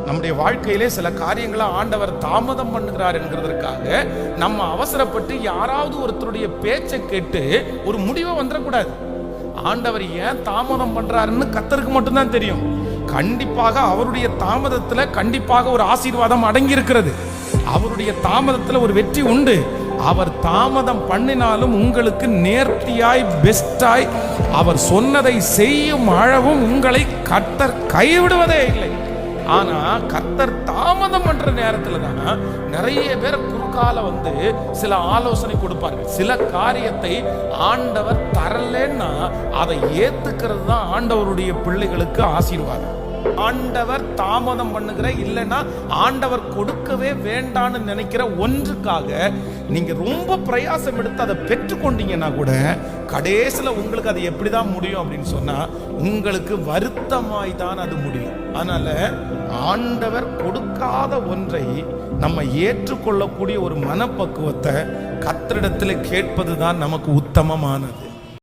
நம்முடைய வாழ்க்கையிலே சில காரியங்களை ஆண்டவர் தாமதம் பண்ணுகிறார் என்கிறதற்காக நம்ம அவசரப்பட்டு யாராவது ஒருத்தருடைய பேச்சை கேட்டு ஒரு முடிவை வந்துடக்கூடாது. ஆண்டவர் ஏன் தாமதம் பண்றாருன்னு கர்த்தருக்கு மட்டும்தான் தெரியும். கண்டிப்பாக அவருடைய தாமதத்துல கண்டிப்பாக ஒரு ஆசீர்வாதம் அடங்கி இருக்கிறது. அவருடைய தாமதத்துல ஒரு வெற்றி உண்டு. அவர் தாமதம் பண்ணினாலும் உங்களுக்கு நேர்த்தியாய் பெஸ்டாய் அவர் சொன்னதை செய்யும் அளவும் உங்களை கர்த்தர் கைவிடுவதே இல்லை. ஆனா கர்த்தர் தாமதம் பண்ற நேரத்துல தான் நிறைய பேர் குறுக்கால வந்து சில ஆலோசனை கொடுப்பார்கள். சில காரியத்தை ஆண்டவர் தரலன்னா அதை ஏத்துக்கிறது தான் ஆண்டவருடைய பிள்ளைகளுக்கு ஆசீர்வாதம். ஆண்டவர் தாமதம் பண்ணுகிற இல்லைன்னா ஆண்டவர் கொடுக்கவே வேண்டான்னு நினைக்கிற ஒன்றுக்காக நீங்க ரொம்ப பிரயாசம் எடுத்து அதை பெற்றுக்கொண்டீங்கன்னா கூட கடைசியில உங்களுக்கு அது எப்படிதான் முடியும் அப்படின்னு சொன்னா உங்களுக்கு வருத்தமாய் தான் அது முடியும். அதனால ஆண்டவர் கொடுக்காத ஒன்றை நம்ம ஏற்றுக்கொள்ளக்கூடிய ஒரு மனப்பக்குவத்தை கர்த்தரிடத்தில் கேட்பதுதான் நமக்கு உத்தமமானது.